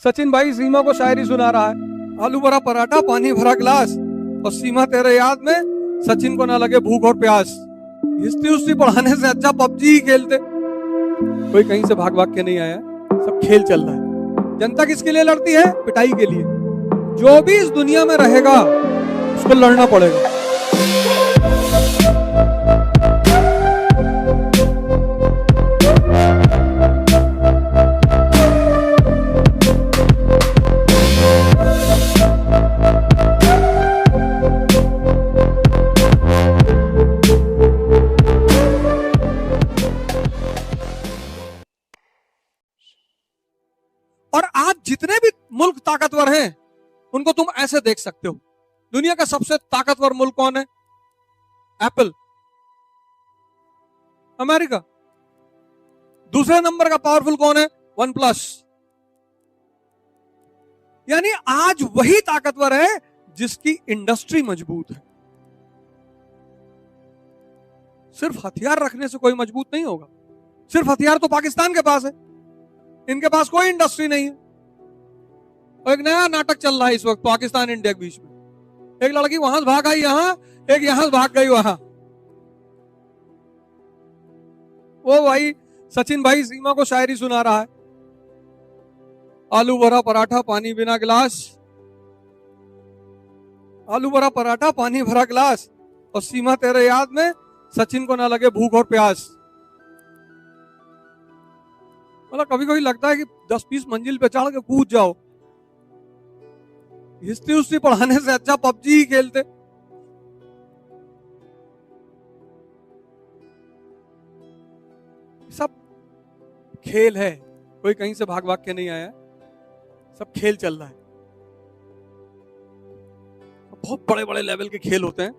सचिन भाई सीमा को शायरी सुना रहा है। आलू भरा पराठा पानी भरा गिलास, और सीमा तेरे याद में सचिन को ना लगे भूख और प्यास। हिस्ट्री उस्ट्री पढ़ाने से अच्छा पबजी ही खेलते। कोई कहीं से भाग भाग के नहीं आया, सब खेल चल रहा है। जनता किसके लिए लड़ती है? पिटाई के लिए। जो भी इस दुनिया में रहेगा उसको लड़ना पड़ेगा। और आज जितने भी मुल्क ताकतवर हैं उनको तुम ऐसे देख सकते हो। दुनिया का सबसे ताकतवर मुल्क कौन है? Apple, America. दूसरे नंबर का पावरफुल कौन है? One plus. यानी आज वही ताकतवर है जिसकी इंडस्ट्री मजबूत है। सिर्फ हथियार रखने से कोई मजबूत नहीं होगा। सिर्फ हथियार तो पाकिस्तान के पास है, इनके पास कोई इंडस्ट्री नहीं है। और एक नया नाटक चल रहा है इस वक्त पाकिस्तान इंडिया के बीच में। एक लड़की वहां से भाग आई यहां, एक यहां से भाग गई वहां। वो भाई सचिन भाई सीमा को शायरी सुना रहा है। आलू भरा पराठा पानी बिना गिलास, आलू भरा पराठा पानी भरा गिलास, और सीमा तेरे याद में सचिन को ना लगे भूख और प्यास। मतलब कभी कभी लगता है कि 10-20 मंजिल पे चढ़ के कूद जाओ। हिस्ट्री उस्ट्री पढ़ाने से अच्छा पबजी ही खेलते। सब खेल है, कोई कहीं से भाग भाग के नहीं आया, सब खेल चल रहा है। बहुत बड़े बड़े लेवल के खेल होते हैं।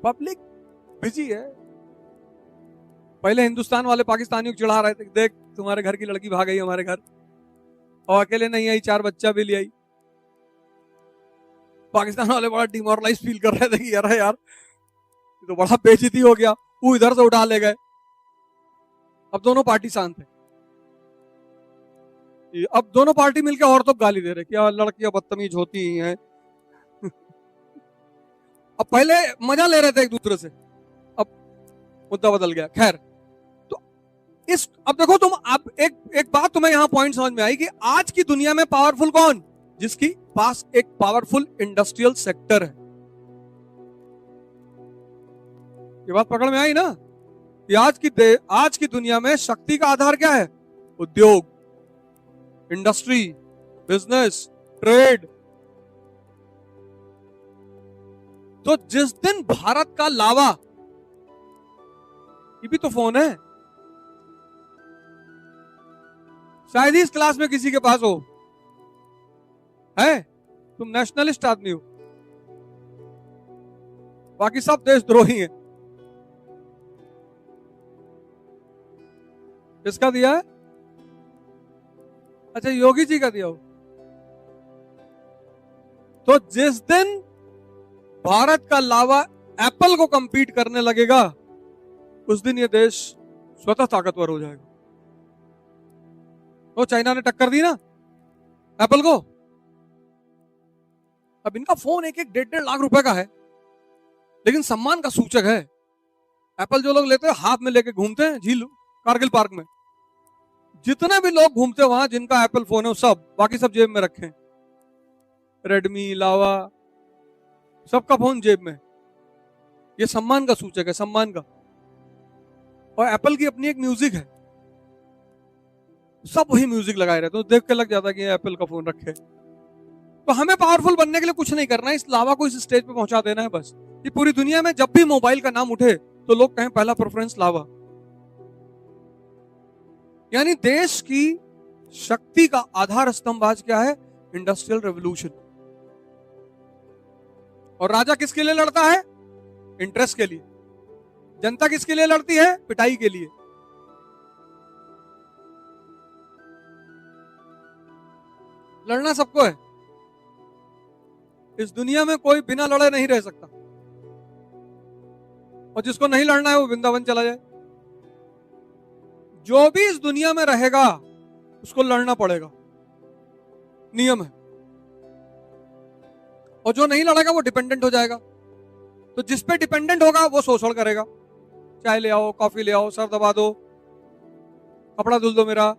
पब्लिक बिजी है। पहले हिंदुस्तान वाले पाकिस्तानियों को चिढ़ा रहे थे, देख तुम्हारे घर की लड़की भाग गई हमारे घर, और अकेले नहीं आई, 4 बच्चा भी ले आई। पाकिस्तान वाले बड़ा डिमोरलाइज फील कर रहे थे कि यार ये तो बड़ा बेइज्जती हो गया, वो इधर से उठा ले गए। अब दोनों पार्टी शांत है। अब दोनों पार्टी मिलकर औरतों को गाली दे रहे, क्या लड़कियां बदतमीज होती ही हैं। अब पहले मजा ले रहे थे एक दूसरे से, अब मुद्दा बदल गया। खैर, तो अब देखो तुम, अब एक बात तुम्हें यहां पॉइंट समझ में आई कि आज की दुनिया में पावरफुल कौन? जिसकी पास एक पावरफुल इंडस्ट्रियल सेक्टर है। ये बात पकड़ में आई ना कि आज की दुनिया में शक्ति का आधार क्या है? उद्योग, इंडस्ट्री, बिजनेस, ट्रेड। तो जिस दिन भारत का लावा, ये भी तो फोन है, शायद ही इस क्लास में किसी के पास हो, है? तुम नेशनलिस्ट आदमी हो, बाकी सब देशद्रोही हैं। किसका दिया है? अच्छा, योगी जी का दिया हो। तो जिस दिन भारत का लावा एप्पल को कंपीट करने लगेगा, उस दिन ये देश स्वतः ताकतवर हो जाएगा। तो चाइना ने टक्कर दी ना एप्पल को। अब इनका फोन 1-1, 1.5 लाख रुपए का है, लेकिन सम्मान का सूचक है। एप्पल जो लोग लेते हैं हाथ में लेके घूमते हैं झील कारगिल पार्क में। जितने भी लोग घूमते हैं वहां जिनका एप्पल फोन है, सब बाकी सब जेब में रखें। रेडमी, लावा, सबका फोन जेब में। ये सम्मान का सूचक है, सम्मान का। और एप्पल की अपनी एक म्यूजिक है, सब वही म्यूजिक लगाए रहते हैं, तो देख के लग जाता है कि एप्पल का फोन रखे। तो हमें पावरफुल बनने के लिए कुछ नहीं करना है, इस लावा को इस स्टेज पे पहुंचा देना है बस। कि पूरी दुनिया में जब भी मोबाइल का नाम उठे तो लोग कहें पहला प्रेफरेंस लावा। यानी देश की शक्ति का आधार स्तंभ आज क्या है? Industrial revolution. और राजा किसके लिए लड़ता है? इंटरेस्ट के लिए। जनता किसके लिए लड़ती है? पिटाई के लिए। लड़ना सबको है। इस दुनिया में कोई बिना लड़े नहीं रह सकता, और जिसको नहीं लड़ना है वो वृंदावन चला जाए। जो भी इस दुनिया में रहेगा उसको लड़ना पड़ेगा। नियम है। और जो नहीं लड़ेगा वो डिपेंडेंट हो जाएगा। तो जिस पे डिपेंडेंट होगा वो शोषण करेगा। चाय ले आओ, कॉफी ले आओ, सर दबा दो, कपड़ा धुल दो मेरा।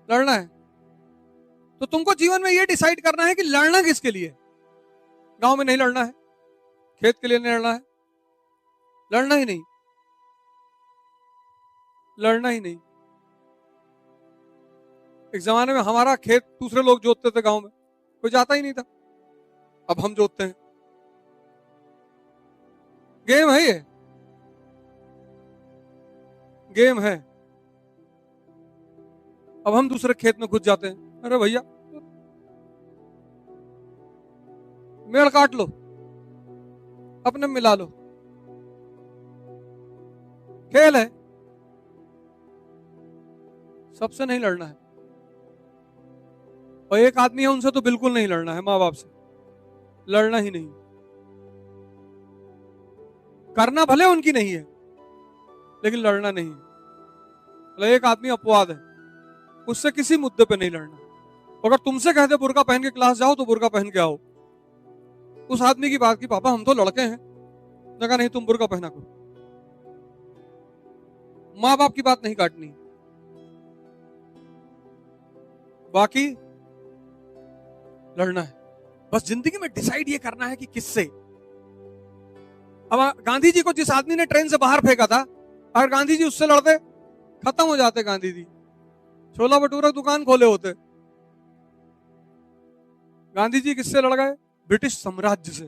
लड़ना है तो तुमको जीवन में ये डिसाइड करना है कि लड़ना किसके लिए। गांव में नहीं लड़ना है, खेत के लिए नहीं लड़ना है, लड़ना ही नहीं, लड़ना ही नहीं। एक जमाने में हमारा खेत दूसरे लोग जोतते थे, गांव में कोई जाता ही नहीं था, अब हम जोतते हैं। गेम है, ये गेम है। अब हम दूसरे खेत में घुस जाते हैं। अरे भैया मेड़ काट लो, अपने मिला लो, खेल है, सबसे नहीं लड़ना है। और एक आदमी है उनसे तो बिल्कुल नहीं लड़ना है, माँ बाप से लड़ना ही नहीं। करना भले उनकी नहीं है लेकिन लड़ना नहीं। मतलब एक आदमी अपवाद है, उससे किसी मुद्दे पे नहीं लड़ना। अगर तुमसे कहते बुर्का पहन के क्लास जाओ तो बुर्का पहन के आओ। उस आदमी की बात की, पापा हम तो लड़के हैं, मैं कहा नहीं तुम बुर्का पहना करो। माँ बाप की बात नहीं काटनी। बाकी लड़ना है। बस जिंदगी में डिसाइड ये करना है कि किससे। अब गांधी जी को जिस आदमी ने ट्रेन से बाहर फेंका था, अगर गांधी जी उससे लड़ते खत्म हो जाते गांधी जी, छोला भटूरा दुकान खोले होते। गांधी जी किससे लड़ गए? ब्रिटिश साम्राज्य से।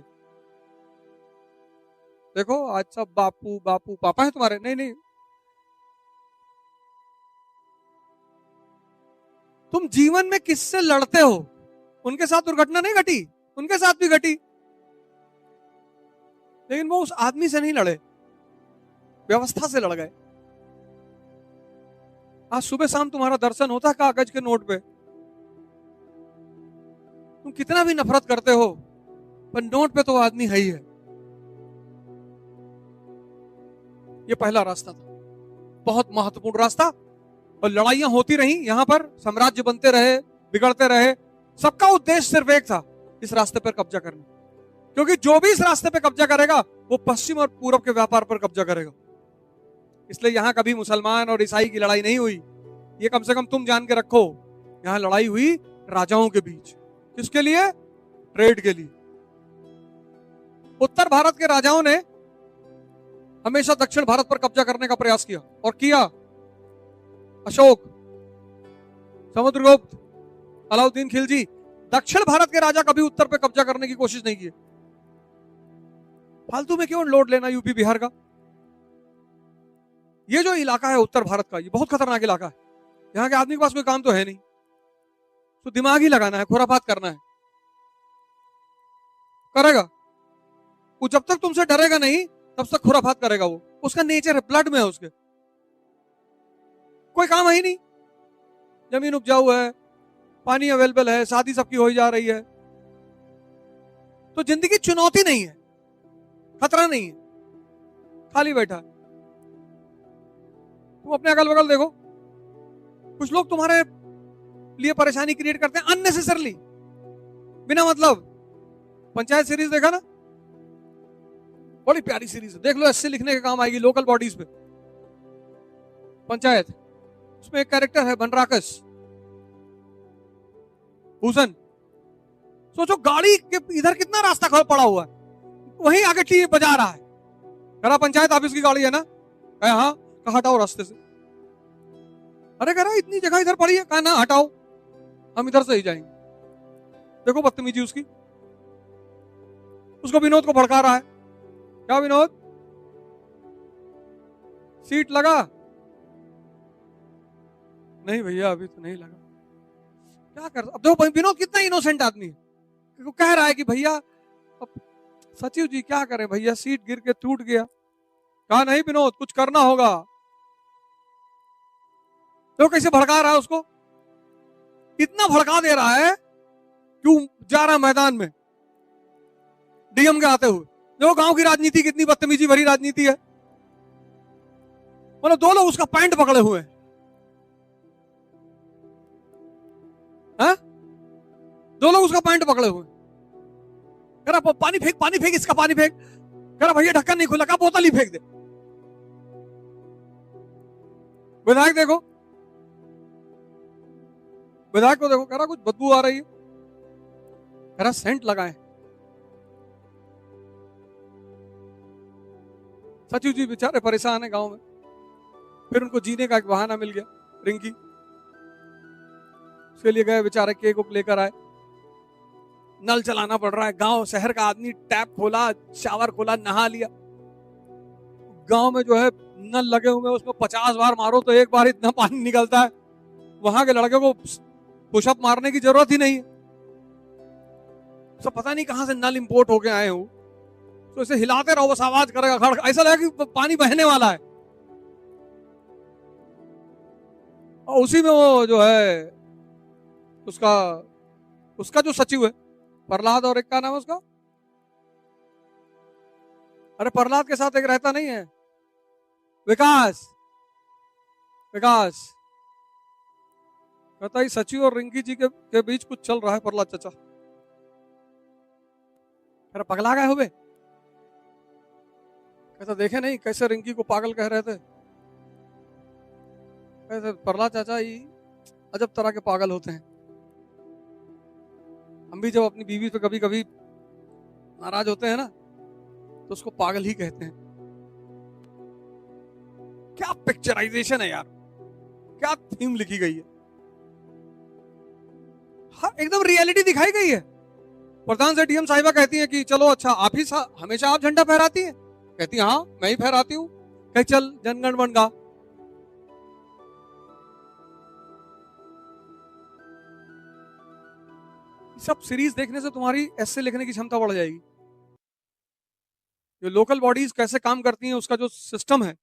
देखो आज सब बापू बापू पापा है तुम्हारे, नहीं नहीं, तुम जीवन में किससे लड़ते हो? उनके साथ दुर्घटना नहीं घटी, उनके साथ भी घटी, लेकिन वो उस आदमी से नहीं लड़े, व्यवस्था से लड़ गए। आज सुबह शाम तुम्हारा दर्शन होता है कागज के नोट पे। तुम कितना भी नफरत करते हो पर नोट पे तो आदमी है ही है। ये पहला रास्ता था, बहुत महत्वपूर्ण रास्ता। और लड़ाइयां होती रही यहां पर, साम्राज्य बनते रहे, बिगड़ते रहे। सबका उद्देश्य सिर्फ एक था, इस रास्ते पर कब्जा करना। क्योंकि जो भी इस रास्ते पर कब्जा करेगा वो पश्चिम और पूर्व के व्यापार पर कब्जा करेगा। इसलिए यहां कभी मुसलमान और ईसाई की लड़ाई नहीं हुई। ये कम से कम तुम जान के रखो, यहां लड़ाई हुई राजाओं के बीच। किसके लिए? ट्रेड के लिए। उत्तर भारत के राजाओं ने हमेशा दक्षिण भारत पर कब्जा करने का प्रयास किया, और किया। अशोक, समुद्रगुप्त, अलाउद्दीन खिलजी, दक्षिण भारत के राजा कभी उत्तर पे कब्जा करने की कोशिश नहीं की। फालतू में क्यों लोड लेना यूपी बिहार का? ये जो इलाका है उत्तर भारत का, ये बहुत खतरनाक इलाका है। यहां के आदमी के पास कोई काम तो है नहीं, तो दिमाग ही लगाना है, खुराफात करना है, करेगा वो। जब तक तुमसे डरेगा नहीं तब तक खुराफात करेगा वो। उसका नेचर है, ब्लड में है उसके। कोई काम है ही नहीं, जमीन उपजाऊ है, पानी अवेलेबल है, शादी सबकी हो जा रही है, तो जिंदगी चुनौती नहीं है, खतरा नहीं है, खाली बैठा। तुम अपने अगल बगल देखो, कुछ लोग तुम्हारे लिए परेशानी क्रिएट करते हैं अननेसेसरली, बिना मतलब। पंचायत सीरीज देखा ना, बड़ी प्यारी सीरीज है, देख लो, ऐसे लिखने के काम आएगी लोकल बॉडीज पे। पंचायत, उसमें एक कैरेक्टर है बनराकस भूषण। सोचो गाड़ी के इधर कितना रास्ता पड़ा हुआ है, वहीं आगे टीवी बजा रहा है। करा पंचायत ऑफिस की गाड़ी है ना? हाँ, कहा हटाओ रास्ते से। अरे कह रहा इतनी जगह इधर पड़ी है, कहा ना हटाओ, हम इधर से ही जाएंगे। देखो बदतमीजी उसकी। उसको विनोद को भड़का रहा है, क्या विनोद सीट लगा? नहीं भैया अभी तो नहीं लगा। क्या कर, अब देखो विनोद कितना इनोसेंट आदमी है, वो कह रहा है कि भैया अब सचिव जी क्या करें भैया, सीट गिर के टूट गया। कहा नहीं विनोद कुछ करना होगा। तो कैसे भड़का रहा है उसको, इतना भड़का दे रहा है क्यों जा रहा मैदान में डीएम के आते हुए। देखो गांव की राजनीति कितनी बदतमीजी भरी राजनीति है। मतलब दो लोग उसका पैंट पकड़े हुए हैं। दो लोग उसका पैंट पकड़े हुए, कह रहा पानी फेंक, इसका पानी फेंक। कह रहा भैया ढक्कन नहीं खुला, का बोतल ही फेंक दे। विधायक देखो, विधायक को देखो, कह रहा कुछ बदबू आ रही है, कह रहा सेंट लगाए। सचिव जी बेचारे परेशान है गांव में, फिर उनको जीने का एक बहाना मिल गया, रिंकी उसके लिए गए बेचारे, केक उक लेकर आए। नल चलाना पड़ रहा है, गांव शहर का आदमी टैप खोला, शावर खोला, नहा लिया। गांव में जो है नल लगे हुए, उसमें 50 बार मारो तो एक बार इतना पानी निकलता है। वहां के लड़के को पुशअप मारने की जरूरत ही नहीं है। सब पता नहीं कहां से नल इंपोर्ट होके आए हो, तो इसे हिलाते रहो, बस आवाज करेगा खड़, ऐसा लगा कि पानी बहने वाला है। और उसी में वो जो है उसका जो सचिव है प्रहलाद, और एक का नाम है उसका, अरे प्रहलाद के साथ एक रहता नहीं है, विकास कहता है सचिव और रिंकी जी के बीच कुछ चल रहा है। प्रहलाद चाचा अरे पगला गए हो बे, कहता देखे नहीं कैसे रिंकी को पागल कह रहे थे। कहते प्रहलाद चाचा ही अजब तरह के पागल होते हैं। हम भी जब अपनी बीवी पे कभी कभी नाराज होते हैं ना, तो उसको पागल ही कहते हैं। क्या पिक्चराइजेशन है यार, क्या थीम लिखी गई है। हाँ, एकदम रियलिटी दिखाई गई है। प्रधान से डीएम साहिबा कहती है कि चलो अच्छा आप ही हमेशा आप झंडा फहराती है, कहती है हाँ मैं ही फहराती हूँ। कह चल जनगण मन गा। सब सीरीज देखने से तुम्हारी ऐसे लिखने की क्षमता बढ़ जाएगी। जो लोकल बॉडीज कैसे काम करती हैं, उसका जो सिस्टम है